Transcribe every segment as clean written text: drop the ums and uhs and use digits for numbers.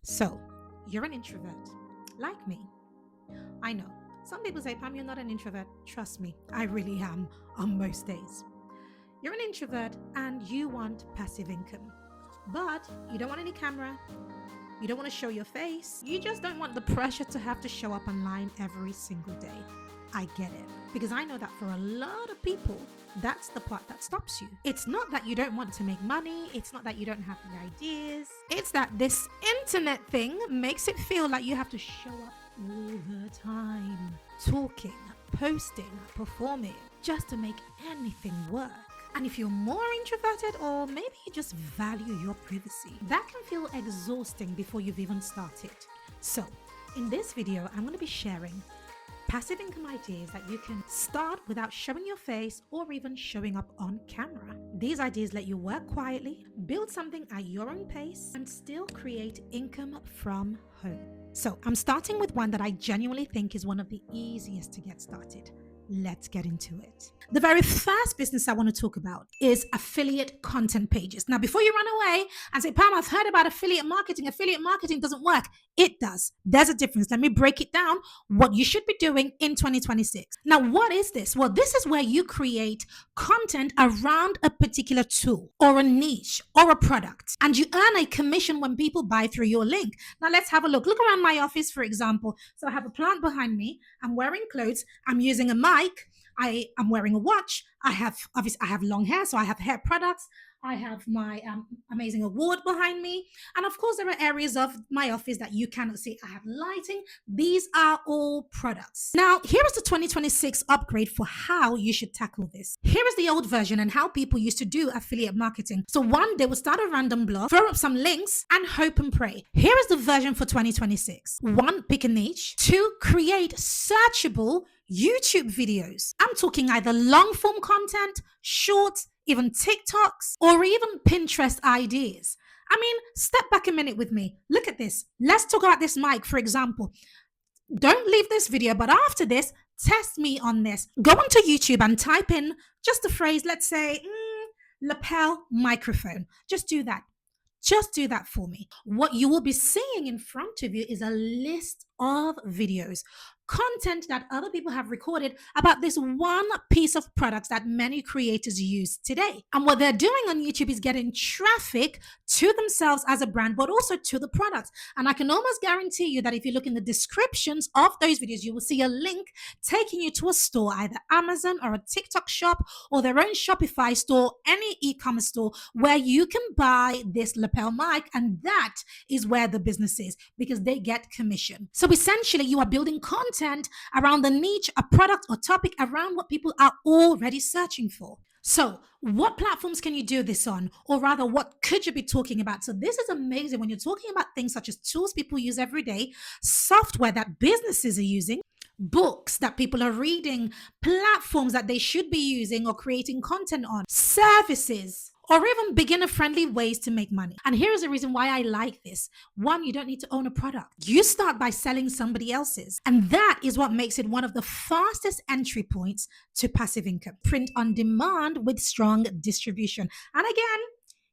So, you're an introvert, like me. I know. Some people say, Pam, you're not an introvert. Trust me, I really am on most days. You're an introvert and you want passive income, but you don't want any camera. You don't want to show your face. You just don't want the pressure to have to show up online every single day. I get it. Because I know that for a lot of people, that's the part that stops you. It's not that you don't want to make money. It's not that you don't have the ideas. It's that this internet thing makes it feel like you have to show up all the time. Talking, posting, performing, just to make anything work. And if you're more introverted or maybe you just value your privacy, that can feel exhausting before you've even started. So, in this video, I'm going to be sharing passive income ideas that you can start without showing your face or even showing up on camera. These ideas let you work quietly, build something at your own pace, and still create income from home. So I'm starting with one that I genuinely think is one of the easiest to get started. Let's get into it. The very first business I want to talk about is affiliate content pages. Now, before you run away and say, Pam, I've heard about affiliate marketing. Affiliate marketing doesn't work. It does. There's a difference. Let me break it down. What you should be doing in 2026. Now, what is this? Well, this is where you create content around a particular tool or a niche or a product, and you earn a commission when people buy through your link. Now, let's have a look. Look around my office, for example. So I have a plant behind me. I'm wearing clothes. I'm using a mic. I'm wearing a watch. I have long hair, so I have hair products. I have my amazing award behind me. And of course, there are areas of my office that you cannot see. I have lighting. These are all products. Now, here is the 2026 upgrade for how you should tackle this. Here is the old version and how people used to do affiliate marketing. So one, they would start a random blog, throw up some links, and hope and pray. Here is the version for 2026. One, pick a niche. Two, create searchable YouTube videos. I'm talking either long form content, short, even TikToks, or even Pinterest ideas. I mean, step back a minute with me. Look at this. Let's talk about this mic, for example. Don't leave this video, but after this, test me on this. Go onto YouTube and type in just the phrase, let's say, lapel microphone. Just do that. Just do that for me. What you will be seeing in front of you is a list of videos, content that other people have recorded about this one piece of products that many creators use today. And what they're doing on YouTube is getting traffic to themselves as a brand, but also to the products. And I can almost guarantee you that if you look in the descriptions of those videos, you will see a link taking you to a store, either Amazon or a TikTok shop or their own Shopify store, any e-commerce store where you can buy this lapel mic. And that is where the business is because they get commission. So essentially, you are building content around the niche, a product or topic around what people are already searching for. So what platforms can you do this on? Or rather, what could you be talking about? So this is amazing when you're talking about things such as tools people use every day, software that businesses are using, books that people are reading, platforms that they should be using or creating content on, services, or even beginner-friendly ways to make money. And here is the reason why I like this. One, you don't need to own a product. You start by selling somebody else's. And that is what makes it one of the fastest entry points to passive income. Print on demand with strong distribution. And again,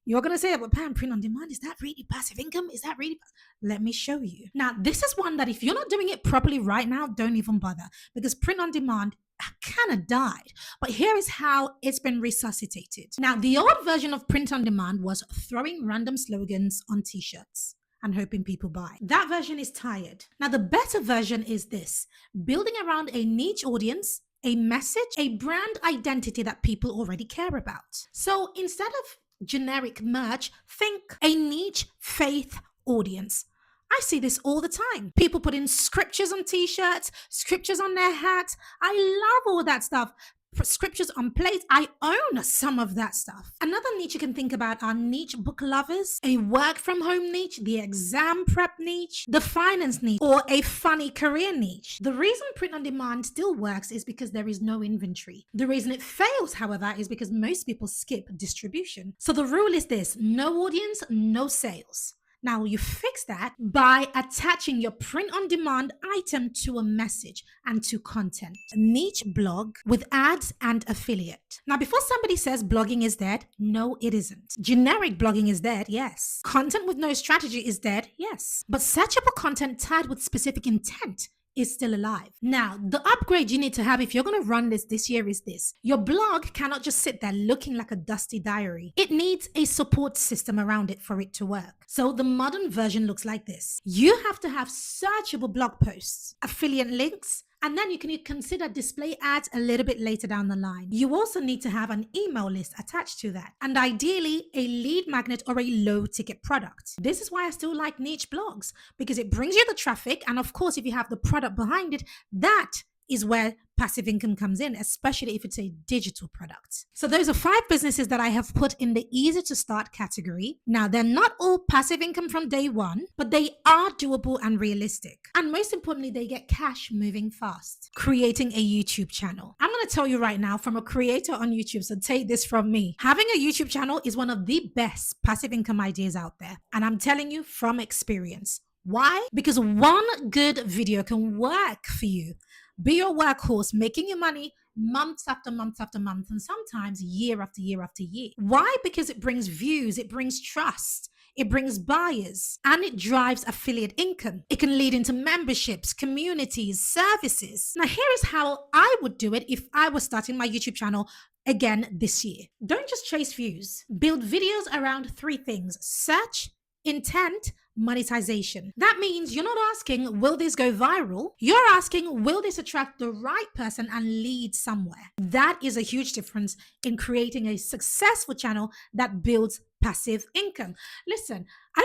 you're going to say, but Pam, print on demand, is that really passive income? Is that really? Let me show you. Now, this is one that if you're not doing it properly right now, don't even bother, because print on demand kind of died. But here is how it's been resuscitated. Now, the old version of print on demand was throwing random slogans on t-shirts and hoping people buy. That version is tired. Now, the better version is this: building around a niche audience, a message, a brand identity that people already care about. So instead of generic merch, think a niche faith audience. I see this all the time. People put in scriptures on t-shirts, scriptures on their hats. I love all that stuff. Scriptures on plates. I own some of that stuff. Another niche you can think about are niche book lovers, a work from home niche, the exam prep niche, the finance niche, or a funny career niche. The reason print on demand still works is because there is no inventory. The reason it fails, however, is because most people skip distribution. So the rule is this: no audience, no sales. Now, you fix that by attaching your print on demand item to a message and to content. A niche blog with ads and affiliate. Now, before somebody says blogging is dead, no, it isn't. Generic blogging is dead, yes. Content with no strategy is dead, yes. But searchable content tied with specific intent is still alive. Now, the upgrade you need to have if you're going to run this year is this. Your blog cannot just sit there looking like a dusty diary. It needs a support system around it for it to work. So the modern version looks like this. You have to have searchable blog posts, affiliate links, and then you can consider display ads a little bit later down the line. You also need to have an email list attached to that, and ideally a lead magnet or a low ticket product. This is why I still like niche blogs, because it brings you the traffic, and of course, if you have the product behind it, that is where passive income comes in, especially if it's a digital product. So those are 5 businesses that I have put in the easy to start category. Now, they're not all passive income from day one, but they are doable and realistic. And most importantly, they get cash moving fast. Creating a YouTube channel. I'm going to tell you right now from a creator on YouTube, so take this from me. Having a YouTube channel is one of the best passive income ideas out there. And I'm telling you from experience. Why? Because one good video can work for you. Be your workhorse, making you money months after month after month, and sometimes year after year after year. Why? Because it brings views, it brings trust, it brings buyers, and it drives affiliate income. It can lead into memberships, communities, services. Now, here is how I would do it if I was starting my YouTube channel again this year. Don't just chase views. Build videos around 3 things: search, intent, monetization. That means you're not asking, will this go viral? You're asking, will this attract the right person and lead somewhere? That is a huge difference in creating a successful channel that builds passive income. Listen, I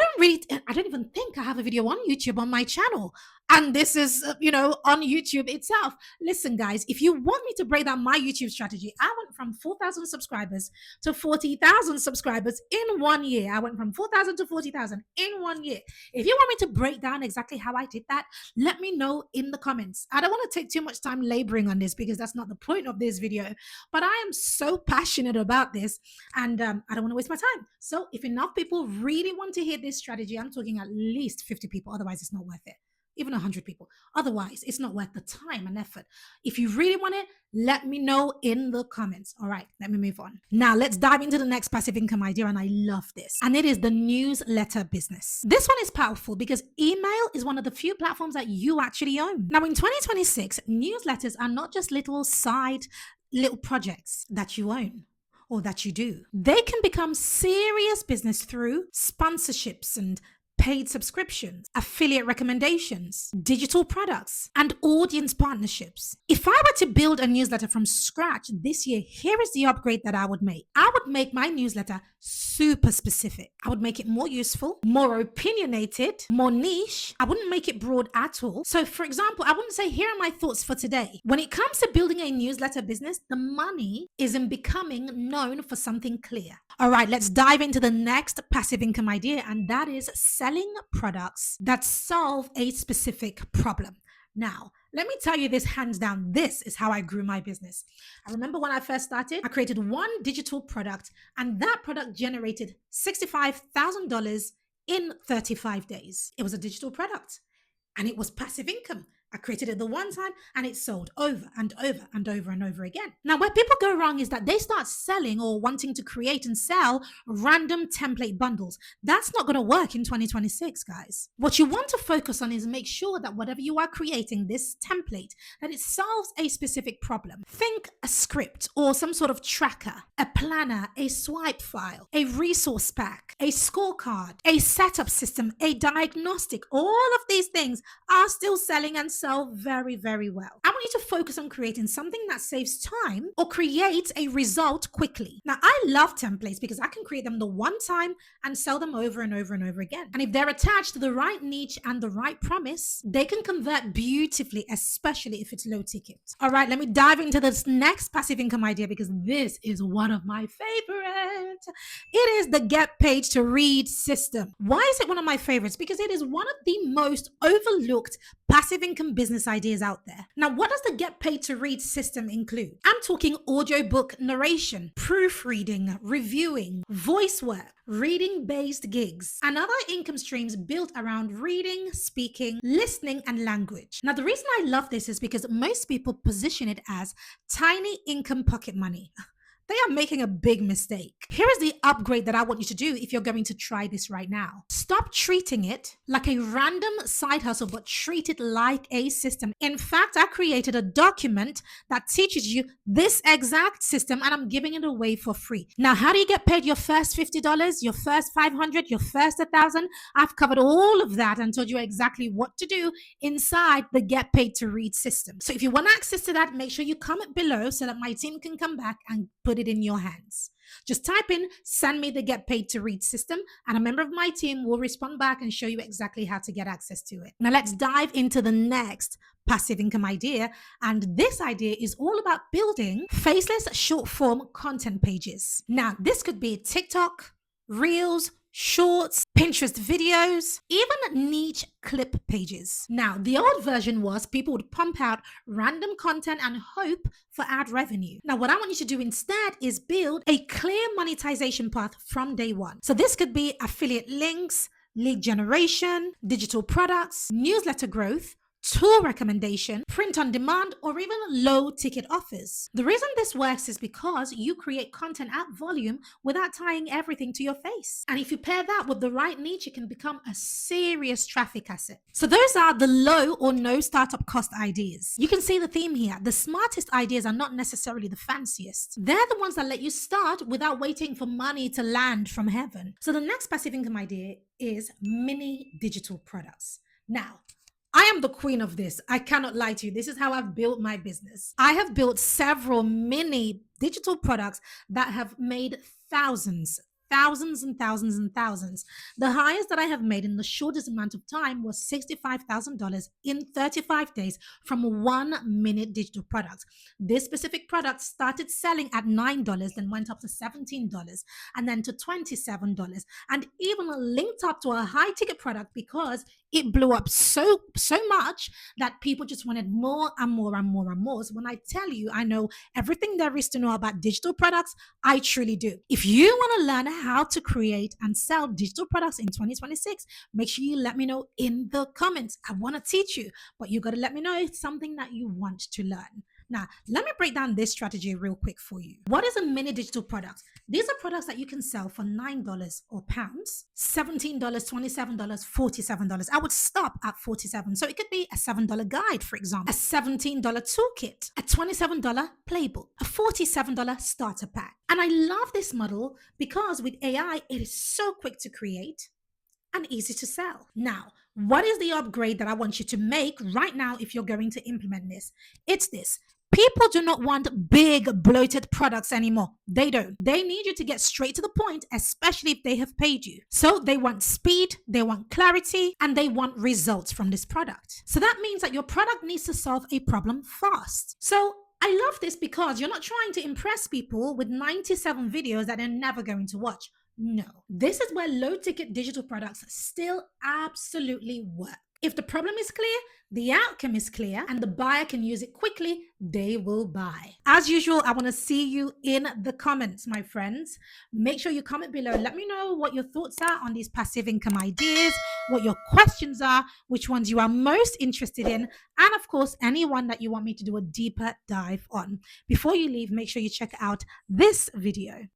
don't even think I have a video on YouTube on my channel. And this is, on YouTube itself. Listen, guys, if you want me to break down my YouTube strategy, I went from 4,000 subscribers to 40,000 subscribers in 1 year. I went from 4,000 to 40,000 in 1 year. If you want me to break down exactly how I did that, let me know in the comments. I don't want to take too much time laboring on this because that's not the point of this video. But I am so passionate about this, and I don't want to waste my time. So if enough people really want to hear this strategy, I'm talking at least 50 people, otherwise it's not worth it. Even 100 people. Otherwise, it's not worth the time and effort. If you really want it, let me know in the comments. All right, let me move on. Now, let's dive into the next passive income idea, and I love this. And it is the newsletter business. This one is powerful because email is one of the few platforms that you actually own. Now, in 2026, newsletters are not just little projects that you own or that you do. They can become serious business through sponsorships and paid subscriptions, affiliate recommendations, digital products, and audience partnerships. If I were to build a newsletter from scratch this year, here is the upgrade that I would make. I would make my newsletter super specific. I would make it more useful, more opinionated, more niche. I wouldn't make it broad at all. So for example, I wouldn't say, here are my thoughts for today. When it comes to building a newsletter business, the money is in becoming known for something clear. All right, let's dive into the next passive income idea, and that is selling products that solve a specific problem. Now, let me tell you this hands down. This is how I grew my business. I remember when I first started, I created one digital product, and that product generated $65,000 in 35 days. It was a digital product, and it was passive income. I created it the one time and it sold over and over and over and over again. Now, where people go wrong is that they start selling or wanting to create and sell random template bundles. That's not going to work in 2026, guys. What you want to focus on is make sure that whatever you are creating, this template, that it solves a specific problem. Think a script or some sort of tracker, a planner, a swipe file, a resource pack, a scorecard, a setup system, a diagnostic. All of these things are still selling and sell very, very well. I want you to focus on creating something that saves time or creates a result quickly. Now, I love templates because I can create them the one time and sell them over and over and over again. And if they're attached to the right niche and the right promise, they can convert beautifully, especially if it's low ticket. All right, let me dive into this next passive income idea because this is one of my favorites. It is the Get Paid to Read system. Why is it one of my favorites? Because it is one of the most overlooked passive income business ideas out there. Now, what does the Get Paid to Read system include? I'm talking audiobook narration, proofreading, reviewing, voice work, reading based gigs, and other income streams built around reading, speaking, listening, and language. Now, the reason I love this is because most people position it as tiny income pocket money. They are making a big mistake. Here is the upgrade that I want you to do if you're going to try this right now. Stop treating it like a random side hustle, but treat it like a system. In fact, I created a document that teaches you this exact system, and I'm giving it away for free. Now, how do you get paid your first $50, your first $500, your first $1,000? I've covered all of that and told you exactly what to do inside the Get Paid to Read system. So if you want access to that, make sure you comment below so that my team can come back and put it in your hands. Just type in, send me the Get Paid to Read system, and a member of my team will respond back and show you exactly how to get access to it. Now let's dive into the next passive income idea. And this idea is all about building faceless short form content pages. Now, this could be TikTok, Reels, Shorts, Pinterest videos, even niche clip pages. Now, the old version was people would pump out random content and hope for ad revenue. Now, what I want you to do instead is build a clear monetization path from day one. So this could be affiliate links, lead generation, digital products, newsletter growth, tool recommendation, print on demand, or even low ticket offers. The reason this works is because you create content at volume without tying everything to your face. And if you pair that with the right niche, it can become a serious traffic asset. So those are the low or no startup cost ideas. You can see the theme here. The smartest ideas are not necessarily the fanciest. They're the ones that let you start without waiting for money to land from heaven. So the next passive income idea is mini digital products. Now, I am the queen of this. I cannot lie to you. This is how I've built my business. I have built several mini digital products that have made thousands and thousands. The highest that I have made in the shortest amount of time was $65,000 in 35 days from 1 minute digital product. This specific product started selling at $9, then went up to $17, and then to $27, and even linked up to a high ticket product because it blew up so much that people just wanted more and more and more and more. So when I tell you I know everything there is to know about digital products, I truly do. If you want to learn how to create and sell digital products in 2026, make sure you let me know in the comments. I want to teach you, but you got to let me know if it's something that you want to learn. Now, let me break down this strategy real quick for you. What is a mini digital product? These are products that you can sell for $9 or pounds, $17, $27, $47. I would stop at $47. So it could be a $7 guide, for example, a $17 toolkit, a $27 playbook, a $47 starter pack. And I love this model because with AI, it is so quick to create and easy to sell. Now, what is the upgrade that I want you to make right now if you're going to implement this? It's this. People do not want big, bloated products anymore. They don't. They need you to get straight to the point, especially if they have paid you. So they want speed, they want clarity, and they want results from this product. So that means that your product needs to solve a problem fast. So I love this because you're not trying to impress people with 97 videos that they're never going to watch. No, this is where low ticket digital products still absolutely work. If the problem is clear, the outcome is clear, and the buyer can use it quickly, they will buy. As usual, I want to see you in the comments, my friends. Make sure you comment below. Let me know what your thoughts are on these passive income ideas, what your questions are, which ones you are most interested in, and of course, anyone that you want me to do a deeper dive on. Before you leave, make sure you check out this video.